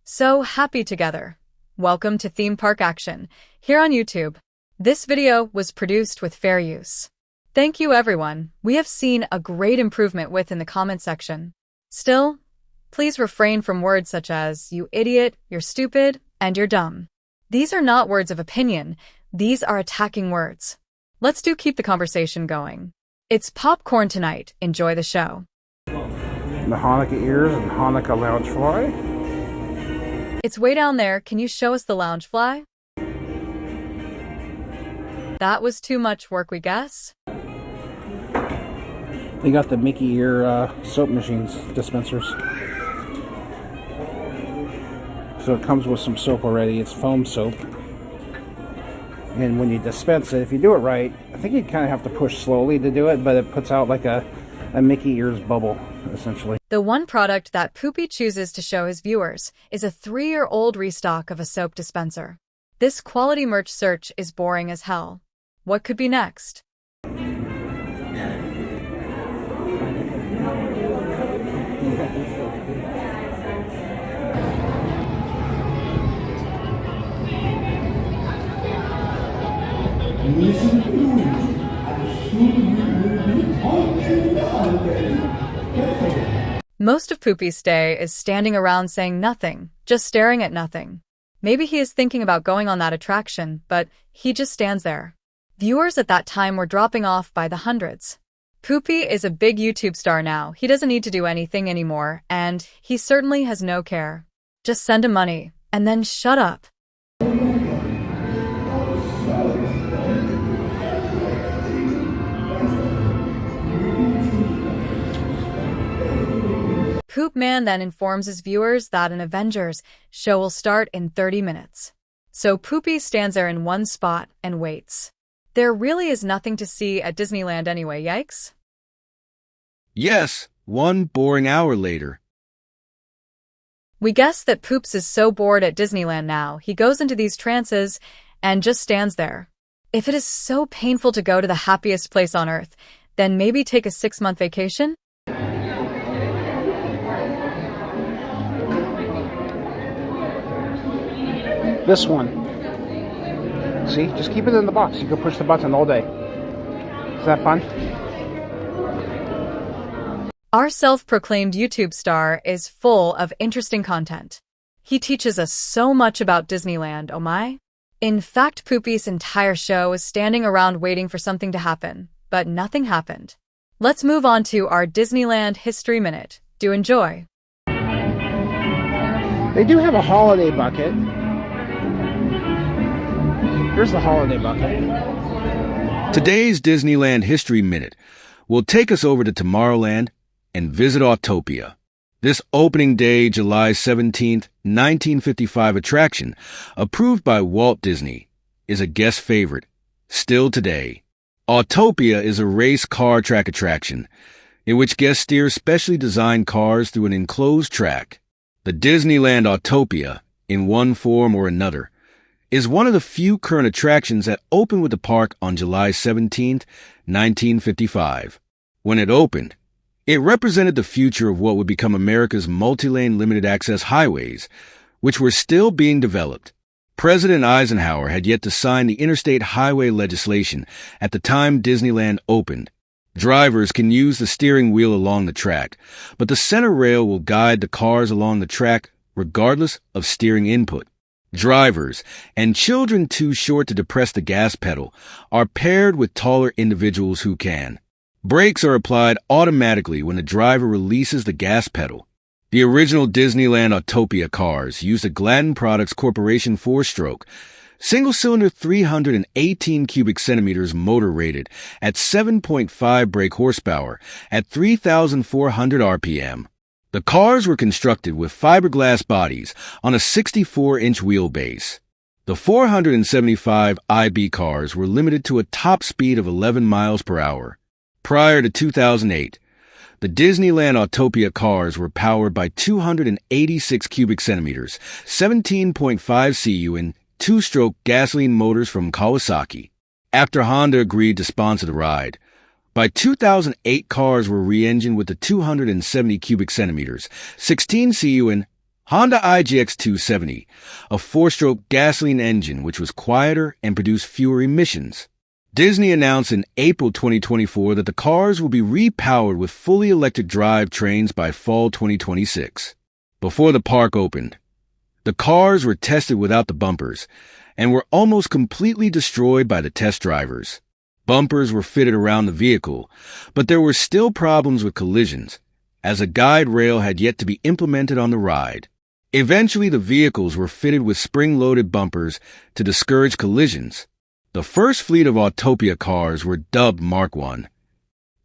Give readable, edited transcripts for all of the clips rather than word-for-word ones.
So happy together. Welcome to Theme Park Action, here on YouTube. This video was produced with fair use. Thank you everyone. We have seen a great improvement within the comment section. Still, please refrain from words such as you idiot, you're stupid, and you're dumb. These are not words of opinion. These are attacking words. Let's keep the conversation going. It's popcorn tonight. Enjoy the show. The Hanukkah ears and Hanukkah loungefly. It's way down there. Can you show us the loungefly? That was too much work, we guess. They got the Mickey ear soap machines dispensers. So it comes with some soap already. It's foam soap. And when you dispense it, if you do it right, I think you kind of have to push slowly to do it, but it puts out like a Mickey ears bubble, essentially. The one product that Poopy chooses to show his viewers is a 3-year-old restock of a soap dispenser. This quality merch search is boring as hell. What could be next? Most of Poopy's day is standing around saying nothing, just staring at nothing. Maybe he is thinking about going on that attraction, but he just stands there. Viewers at that time were dropping off by the hundreds. Poopy is a big YouTube star now. He doesn't need to do anything anymore, and he certainly has no care. Just send him money, and then shut up. Poop Man then informs his viewers that an Avengers show will start in 30 minutes. So Poopy stands there in one spot and waits. There really is nothing to see at Disneyland anyway, yikes? Yes, one boring hour later. We guess that Poops is so bored at Disneyland now, he goes into these trances and just stands there. If it is so painful to go to the happiest place on earth, then maybe take a 6-month vacation? This one. See? Just keep it in the box. You can push the button all day. Is that fun? Our self-proclaimed YouTube star is full of interesting content. He teaches us so much about Disneyland, oh my. In fact, Poopy's entire show is standing around waiting for something to happen, but nothing happened. Let's move on to our Disneyland History Minute. Do enjoy. They do have a holiday bucket. Here's the holiday bucket. Today's Disneyland History Minute will take us over to Tomorrowland and visit Autopia. This opening day, July 17th, 1955 attraction, approved by Walt Disney, is a guest favorite, still today. Autopia is a race car track attraction in which guests steer specially designed cars through an enclosed track. The Disneyland Autopia, in one form or another, is one of the few current attractions that opened with the park on July 17, 1955. When it opened, it represented the future of what would become America's multi-lane limited-access highways, which were still being developed. President Eisenhower had yet to sign the interstate highway legislation at the time Disneyland opened. Drivers can use the steering wheel along the track, but the center rail will guide the cars along the track regardless of steering input. Drivers and children too short to depress the gas pedal are paired with taller individuals who can. Brakes are applied automatically when the driver releases the gas pedal. The original Disneyland Autopia cars used a Gladden Products Corporation 4-stroke, single-cylinder 318 cubic centimeters motor rated at 7.5 brake horsepower at 3,400 RPM. The cars were constructed with fiberglass bodies on a 64-inch wheelbase. The 475 IB cars were limited to a top speed of 11 miles per hour. Prior to 2008, the Disneyland Autopia cars were powered by 286 cubic centimeters, 17.5 cu in 2-stroke gasoline motors from Kawasaki. After Honda agreed to sponsor the ride, by 2008 cars were re-engined with the 270 cubic centimeters, 16 cu in Honda IGX 270, a four-stroke gasoline engine which was quieter and produced fewer emissions. Disney announced in April 2024 that the cars will be repowered with fully electric drive trains by fall 2026. Before the park opened, the cars were tested without the bumpers and were almost completely destroyed by the test drivers. Bumpers were fitted around the vehicle, but there were still problems with collisions, as a guide rail had yet to be implemented on the ride. Eventually, the vehicles were fitted with spring-loaded bumpers to discourage collisions. The first fleet of Autopia cars were dubbed Mark I.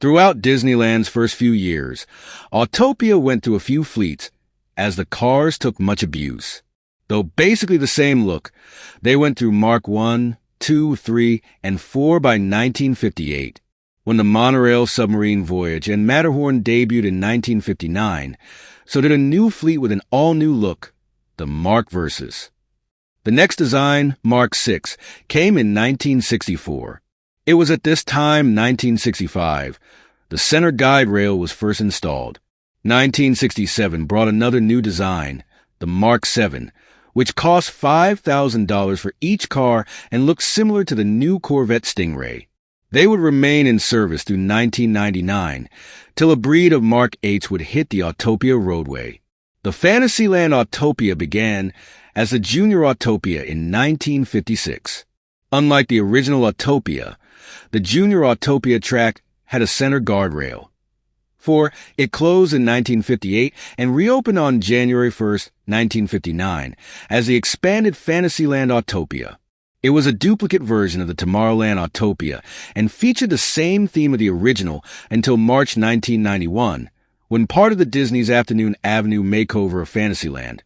Throughout Disneyland's first few years, Autopia went through a few fleets as the cars took much abuse. Though basically the same look, they went through Mark I, II, III, and IV by 1958. When the monorail submarine voyage and Matterhorn debuted in 1959, so did a new fleet with an all-new look, the Mark Versus. The next design, Mark VI, came in 1964. It was at this time, 1965, the center guide rail was first installed. 1967 brought another new design, the Mark VII, which cost $5,000 for each car and looked similar to the new Corvette Stingray. They would remain in service through 1999, till a breed of Mark VIII would hit the Autopia roadway. The Fantasyland Autopia began as the Junior Autopia in 1956. Unlike the original Autopia, the Junior Autopia track had a center guardrail. For it closed in 1958 and reopened on January 1, 1959, as the expanded Fantasyland Autopia. It was a duplicate version of the Tomorrowland Autopia and featured the same theme of the original until March 1991, when part of the Disney's Afternoon Avenue makeover of Fantasyland.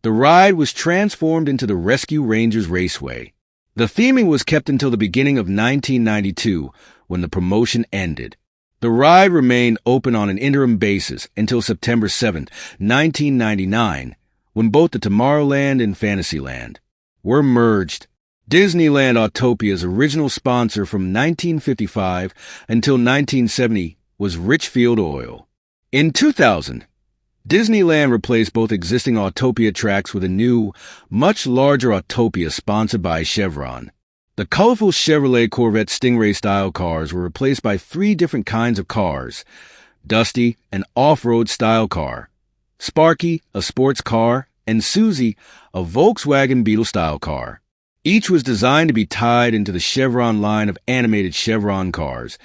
The ride was transformed into the Rescue Rangers Raceway. The theming was kept until the beginning of 1992, when the promotion ended. The ride remained open on an interim basis until September 7, 1999, when both the Tomorrowland and Fantasyland were merged. Disneyland Autopia's original sponsor from 1955 until 1970 was Richfield Oil. In 2000, Disneyland replaced both existing Autopia tracks with a new, much larger Autopia sponsored by Chevron. The colorful Chevrolet Corvette Stingray-style cars were replaced by three different kinds of cars: Dusty, an off-road style car; Sparky, a sports car; and Susie, a Volkswagen Beetle-style car. Each was designed to be tied into the Chevron line of animated Chevron cars,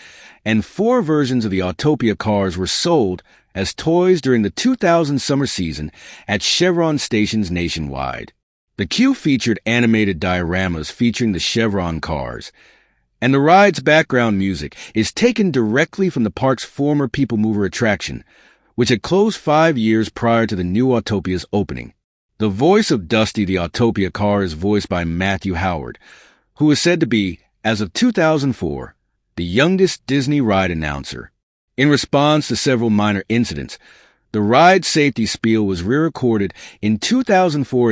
and 4 versions of the Autopia cars were sold as toys during the 2000 summer season at Chevron stations nationwide. The queue featured animated dioramas featuring the Chevron cars, and the ride's background music is taken directly from the park's former People Mover attraction, which had closed 5 years prior to the new Autopia's opening. The voice of Dusty the Autopia car is voiced by Matthew Howard, who is said to be, as of 2004, the youngest Disney ride announcer. In response to several minor incidents, the ride safety spiel was re-recorded in 2004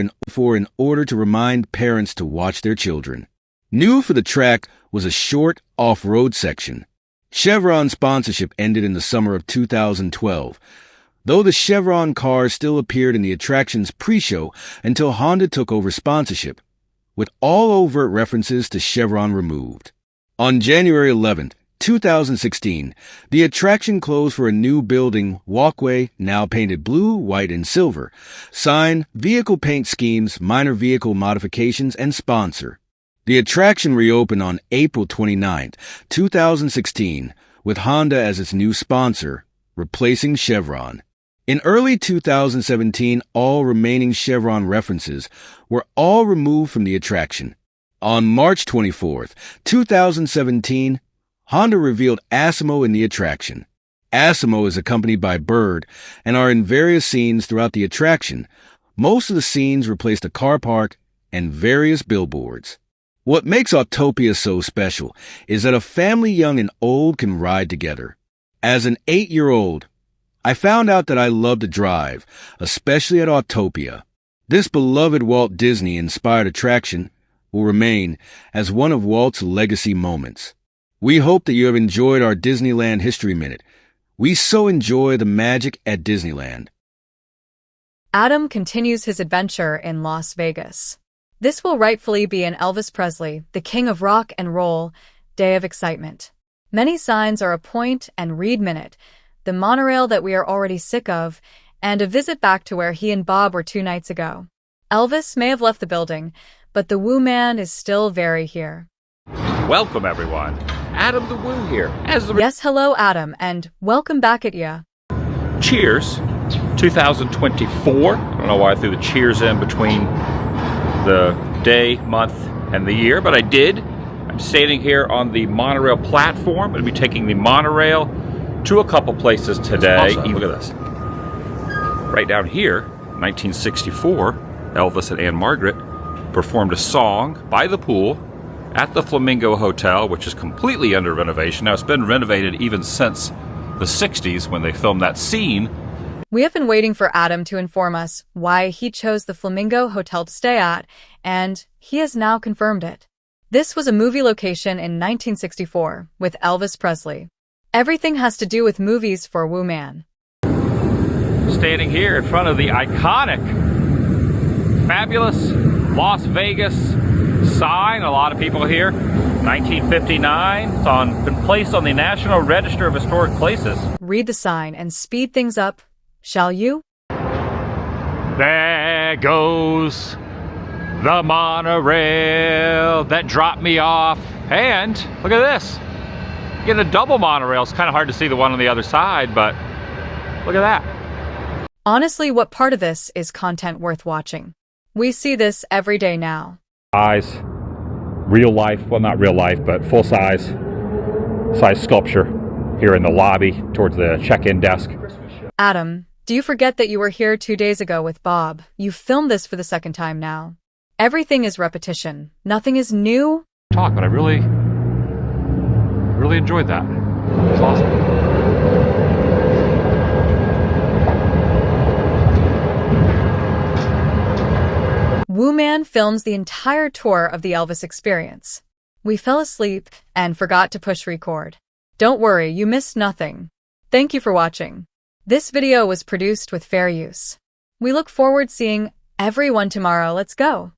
in order to remind parents to watch their children. New for the track was a short off-road section. Chevron sponsorship ended in the summer of 2012, though the Chevron cars still appeared in the attraction's pre-show until Honda took over sponsorship, with all overt references to Chevron removed. On January 11, 2016, the attraction closed for a new building walkway, now painted blue, white, and silver, sign, vehicle paint schemes, minor vehicle modifications, and sponsor. The attraction reopened on April 29, 2016, with Honda as its new sponsor, replacing Chevron. In early 2017, all remaining Chevron references were all removed from the attraction. On March 24, 2017, Honda revealed Asimo in the attraction. Asimo is accompanied by Bird and are in various scenes throughout the attraction. Most of the scenes replaced a car park and various billboards. What makes Autopia so special is that a family young and old can ride together. As an 8-year-old, I found out that I love to drive, especially at Autopia. This beloved Walt Disney-inspired attraction will remain as one of Walt's legacy moments. We hope that you have enjoyed our Disneyland History Minute. We so enjoy the magic at Disneyland. Adam continues his adventure in Las Vegas. This will rightfully be an Elvis Presley, the king of rock and roll, day of excitement. Many signs are a point and read minute, the monorail that we are already sick of, and a visit back to where he and Bob were 2 nights ago. Elvis may have left the building, but the Woo Man is still very here. Welcome, everyone. Adam the Woo here. Yes, hello, Adam, and welcome back at ya. Cheers 2024. I don't know why I threw the cheers in between the day, month, and the year, but I did. I'm standing here on the monorail platform. I'm going to be taking the monorail to a couple places today. Awesome. Look at this. Right down here, 1964, Elvis and Anne Margaret performed a song by the pool at the Flamingo Hotel, which is completely under renovation. Now, it's been renovated even since the 60s when they filmed that scene. We have been waiting for Adam to inform us why he chose the Flamingo Hotel to stay at, and he has now confirmed it. This was a movie location in 1964 with Elvis Presley. Everything has to do with movies for Woo Man. Standing here in front of the iconic, fabulous Las Vegas sign. A lot of people here. 1959. It's been placed on the National Register of Historic Places. Read the sign and speed things up, shall you? There goes the monorail that dropped me off. And look at this. Getting a double monorail. It's kind of hard to see the one on the other side, but look at that. Honestly, what part of this is content worth watching? We see this every day now. Size, real life, well, not real life, but full size sculpture here in the lobby towards the check-in desk. Adam, do you forget that you were here 2 days ago with Bob? You filmed this for the second time now. Everything is repetition. Nothing is new. But I really enjoyed that. It was awesome. Woo Man films the entire tour of the Elvis experience. We fell asleep and forgot to push record. Don't worry, you missed nothing. Thank you for watching. This video was produced with fair use. We look forward to seeing everyone tomorrow. Let's go.